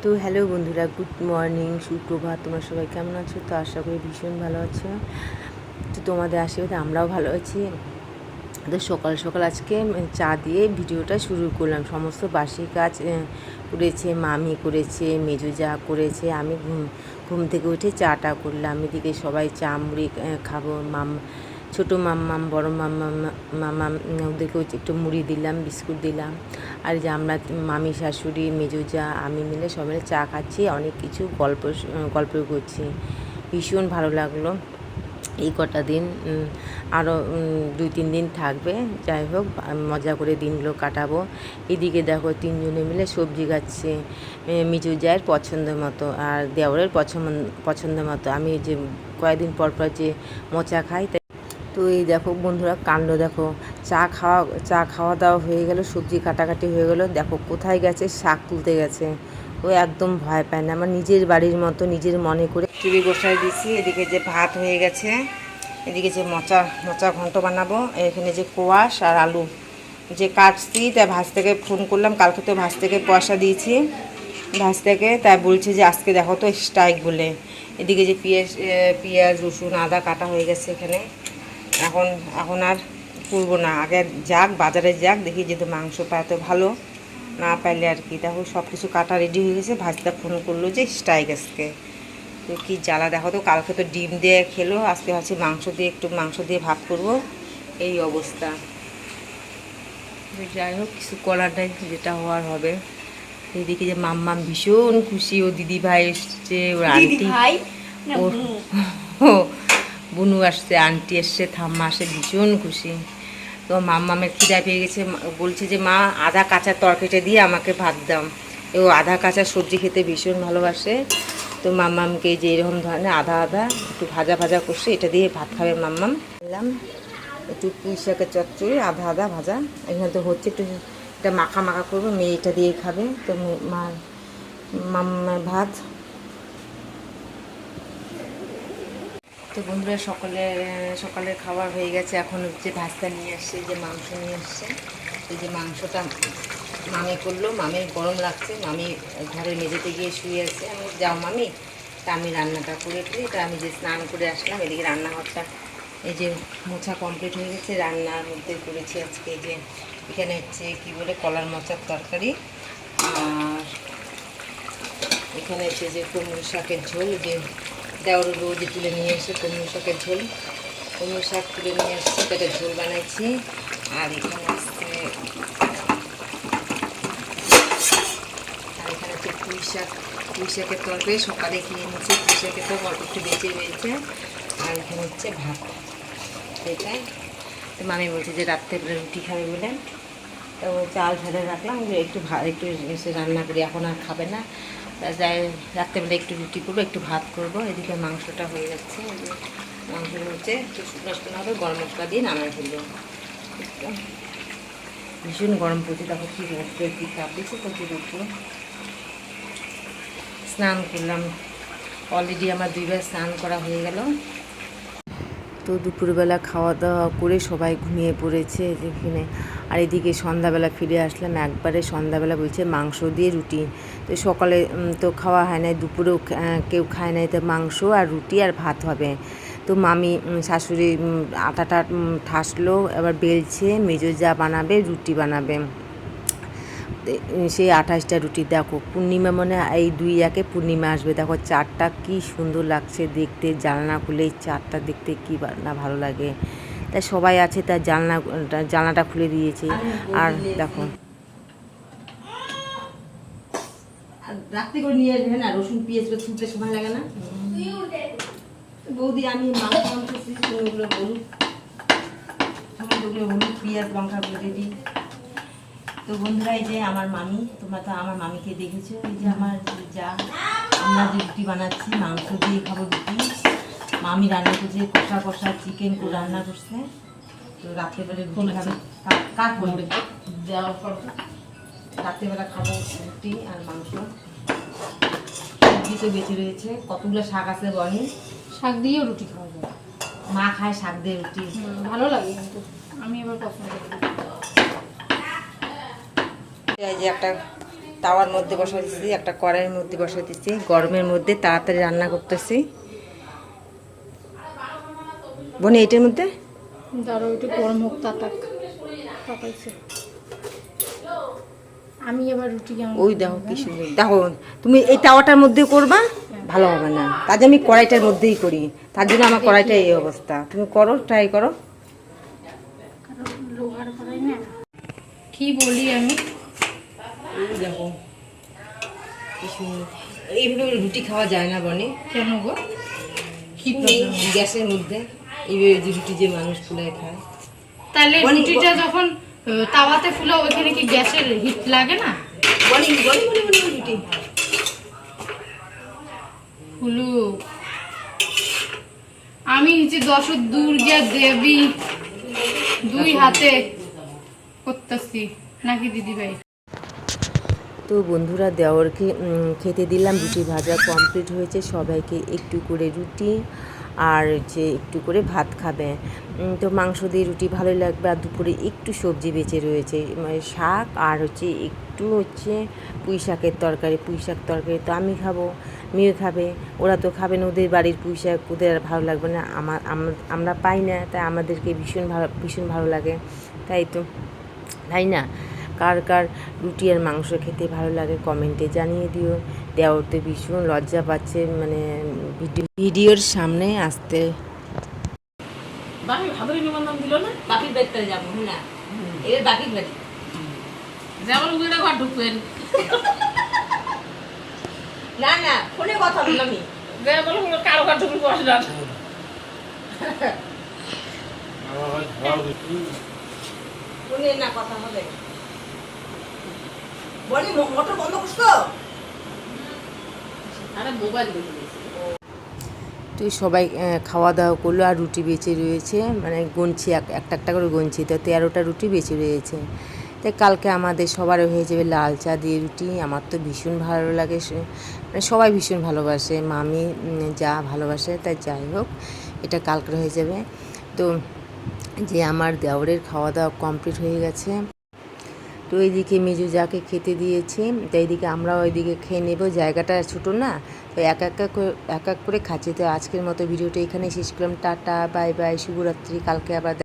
তো হ্যালো বন্ধুরা, good morning, সুপ্রভাত। তোমরা সবাই কেমন আছো? তো আশা করি ভীষণ ভালো আছো। তো তোমাদের আশীর্বাদে আমরাও ভালো আছি। তো সকাল সকাল আজকে চা দিয়ে ভিডিওটা শুরু করলাম। সমস্ত বাসি কাজ করেছে, মামি করেছে, মেজো যা করেছে, আমি ঘুম থেকে উঠে চাটা করলাম। এদিকে সবাই চা মুড়ি খাবো। ছোটো মাম্মাম, বড়ো মাম্মাম ওদেরকে একটু মুড়ি দিলাম, বিস্কুট দিলাম। আর যে আমরা মামি, শাশুড়ি, মেজো যা, আমি মিলে সবাই চা খাচ্ছি, অনেক কিছু গল্প করছি। ভীষণ ভালো লাগলো। এই কটা দিন আরও 2-3 দিন থাকবে। যাই হোক, মজা করে দিনগুলো কাটাবো। এদিকে দেখো তিনজনে মিলে সবজি কাটছে, মিজু জায়ের পছন্দ মতো আর দেওরের পছন্দ মতো। আমি যে কয়েকদিন পর পর যে মোচা খাই, তো এই দেখো বন্ধুরা, কাণ্ড দেখো। চা খাওয়া দাওয়া হয়ে গেল, সবজি কাটাকাটি হয়ে গেল। দেখো কোথায় গেছে, শাক তুলতে গেছে। ও একদম ভয় পায় না, আমার নিজের বাড়ির মতো নিজের মনে করে চুরি বসাই দিচ্ছি। এদিকে যে ভাত হয়ে গেছে, এদিকে যে মোচা ঘন্ট বানাবো, এখানে যে কোয়াশ আর আলু যে কাটছি, তাই ভাজ থেকে ফোন করলাম। কালকে তো ভাজ থেকে পয়সা দিয়েছি, ভাজ থেকে, তাই বলছে যে আজকে দেখো তো স্ট্রাইক বলে। এদিকে যে পেঁয়াজ রসুন আদা কাটা হয়ে গেছে এখানে। এখন আর করবো না, আগে যাক বাজারে যাক, দেখি যেহেতু মাংস পায় তো ভালো, না পাইলে আর কি। দেখো সব কিছু কাটা রেডি হয়ে গেছে। ভাজটা ফোন করলো যে স্ট্রাইক আজকে। তো কী জ্বালা দেখো তো। কালকে তো ডিম দিয়ে খেলো, আজকে ভাবছি মাংস দিয়ে ভাত করবো। এই অবস্থা। যাই হোক, কিছু করার নাই, যেটা হওয়ার হবে। এদিকে যে মাম্মাম ভীষণ খুশি, ও দিদি ভাই এসছে, ওর আন্টি, ও বুনু আসছে, আন্টি এসছে, ঠাম্মা আসে, ভীষণ খুশি। তো মাম্মামের খিদা পেয়ে গেছে, বলছে যে মা আধা কাঁচা তরকারিটা দিয়ে আমাকে ভাত দাও। ও আধা কাঁচা সবজি খেতে ভীষণ ভালোবাসে। তো মাম্মামকে যে এরকম ধরনের আধা একটু ভাজা করছে, এটা দিয়ে ভাত খাবে মাম্মাম। দিলাম একটু পুঁই শাকের চচ্চড়ি, আধা ভাজা। এখানে তো হচ্ছে একটু এটা মাখা করবো, মেয়ে এটা দিয়ে খাবে। তো মাম্মার ভাত। তো বন্ধুরা, সকালে খাওয়া হয়ে গেছে। এখন হচ্ছে ভাতটা নিয়ে আসছে, যে মাংস নিয়ে আসছে। এই যে মাংসটা মামি করলো, মামির গরম লাগছে, মামি ঘরের মেঝেতে গিয়ে শুয়ে আছে। আমি যাও মামি, তা আমি রান্নাটা করে দিই। তা আমি যে স্নান করে আসলাম, এদিকে রান্নাঘরটা এই যে মোছা কমপ্লিট হয়ে গেছে। রান্নার মধ্যে করেছি আজকে যে এখানে হচ্ছে কী বলে কলার মোচার তরকারি, আর এখানে হচ্ছে যে কুমড়ো শাকের ঝোল, যে দেওয়ার রোজে তুলে নিয়ে এসে কুমড়ো শাকের ঝোল, কুমড়ো শাক তুলে নিয়ে এসেছি, তাতে ঝোল বানাইছি। আর এখানে হচ্ছে পুঁই শাকের তরকারি সকালে খেয়ে নিচ্ছে। পুঁই শাকের তো অল্প একটু বেঁচে রয়েছে। আর এখানে হচ্ছে ভাত, এটাই। তো মামি বলছে যে রাত্রেবেলা রুটি খাবে বলে, তো চাল ঢেলে রাখলাম, একটু এসে রান্না করি, এখন আর খাবে না। যাই রাত্রেবেলা একটু রুটি করবো, একটু ভাত করবো। এদিকে মাংসটা হয়ে যাচ্ছে, মাংসটা হচ্ছে একটু শুকনো হবে, গরম মশলা দিয়ে নামাই ফেলবো। ভীষণ গরম পড়ছে, দেখো কী রোদ্রে কী তাপ দিচ্ছে, প্রচুর রোদ্র। স্নান করলাম, অলরেডি আমার 2বার স্নান করা হয়ে গেল। তো দুপুরবেলা খাওয়া দাওয়া করে সবাই ঘুমিয়ে পড়েছে যেখানে। আর এদিকে সন্ধ্যাবেলা ফিরে আসলাম, একবারে সন্ধ্যাবেলা বলছে মাংস দিয়ে রুটি। তো সকালে তো খাওয়া হয় না, দুপুরেও কেউ খায় নাই, তো মাংস আর রুটি আর ভাত হবে। তো মামি শাশুড়ি আটাটা ঠাসলো, এবার বেলছে, মেজো যা বানাবে, রুটি বানাবে। সেই 28টা রুটি। দেখো পূর্ণিমা, মানে এই 2-1-এ পূর্ণিমা আসবে। দেখো চারটা কি সুন্দর লাগছে দেখতে, জানলা খুলে এই চারটা দেখতে কি না ভালো লাগে। তাই সবাই আছে, তার জানলাটা খুলে দিয়েছে। আর দেখো রাত্রি করে নিয়ে আসবে না, রসুন পেঁয়াজ ছুটতে সময় লাগে না। বৌদি আমি মাংস ওগুলো হলুদ, পেঁয়াজ লঙ্কাগুলো দিয়ে দিই। তো বন্ধুরা, এই যে আমার মামি, তোমরা তো আমার মামিকে দেখেছো। এই যে আমার যা, আমরা যে রুটি বানাচ্ছি, মাংস দিয়ে খাবো রুটি। মামি রান্না করছে কষা চিকেন রান্না করছে। তো রাত্রেবেলা রুটি খাবে, কাক বলবে দেওয়ার পর রাত্রেবেলা খাবো রুটি আর মাংস। সবজি তো বেঁচে রয়েছে, কতগুলো শাক আছে বনি, শাক দিয়েও রুটি খাওয়া যায়। মা খায় শাক দিয়ে রুটি, ভালো লাগে, কিন্তু আমি এবার পছন্দ করি। এই যে একটা তাওয়ার মধ্যে বসা দিচ্ছি, একটা কড়াইয়ের মধ্যে বসা দিচ্ছি, গরমের মধ্যে তাড়াতাড়ি রান্না করতেছি। বোনে এটার মধ্যে ধরো একটু গরম হোক তাকাইছে। আমি এবার রুটি কেমন ওই দেখো কি সুন্দর, দেখো তুমি এই তাওয়াটার মধ্যে করবা, ভালো হবে না, কাজে আমি কড়াইটার মধ্যেই করি, তার জন্য আমার কড়াইটা এই অবস্থা। তুমি করো, ট্রাই করো। লোহার কড়াই না, কি বলি আমি। এই দেখো কি সুন্দর। এইভাবে রুটি খাওয়া যায় না বনে, কেন গো, কি এই প্রবলেম? গ্যাসের মধ্যে এইভাবে যে রুটি যে মানুষ ফুলায় খায়। তাহলে বনি, রুটিটা যখন তাওয়াতে ফুলা, ওইখানে কি গ্যাসের হিট লাগে না? বনি বনি বনি বনি রুটি ফুলু, আমি নিচে দশ দুর্গা দেবী দুই হাতে করতেছি নাকি দিদি ভাই? তো বন্ধুরা, দেওরকে খেতে দিলাম, রুটি ভাজা কমপ্লিট হয়েছে, সবাইকে একটু করে রুটি আর হচ্ছে একটু করে ভাত খাবে। তো মাংস দিয়ে রুটি ভালোই লাগবে, আর দুপুরে একটু সবজি বেঁচে রয়েছে, মানে শাক আর হচ্ছে একটু হচ্ছে পুঁই শাকের তরকারি। পুঁই শাক তরকারি তো আমি খাবো, মেয়ে খাবে, ওরা তো খাবে না, ওদের বাড়ির পুঁই শাক ওদের আর ভালো লাগবে না, আমরা পাই না, তাই আমাদেরকে ভীষণ ভালো লাগে, তাই তো, তাই না? কার কার রুটি আর মাংস খেতে ভালো লাগে কমেন্টে জানিয়ে দিও। দেওর তো ভীষণ লজ্জা পাচ্ছে, মানে ভিডিওর সামনে আসতে। বাকি ভাদরি নিমন্ত্রণ দিল না, বাকির বাড়িতে যাবো না, এর বাকির বাড়ি যেমন উগড়ে ঘর ঢুকবেন, না না, ফোনে কথা বললাম আমি, যেমন কারো ঘর ঢুকবে বসলাম। ফোনে না কথা হবে। বলি মোটর বন্ধ করছো? আরে মোবাইল দেখে তো সবাই খাওয়া দাওয়া করলো, আর রুটি বেঁচে রয়েছে, মানে গুনছি একটা একটা করে গুনছি, তো 13টা রুটি বেঁচে রয়েছে। তাই কালকে আমাদের সবার হয়ে যাবে লাল চা দিয়ে রুটি। আমার তো ভীষণ ভালো লাগে, মানে সবাই ভীষণ ভালোবাসে, মামি যা ভালোবাসে, তাই যাই হোক এটা কালকে হয়ে যাবে। তো যে আমার দেওরের খাওয়া দাওয়া কমপ্লিট হয়ে গেছে, তো এইদিকে মেজু যাকে খেতে দিয়েছি, তো এইদিকে আমরাও ওইদিকে খেয়ে নেব, জায়গাটা ছোটো না, তো এক এক করে খাচ্ছি। তো আজকের মতো ভিডিওটা এখানে শেষ করলাম, টাটা বাই বাই, শুভরাত্রি, কালকে আবার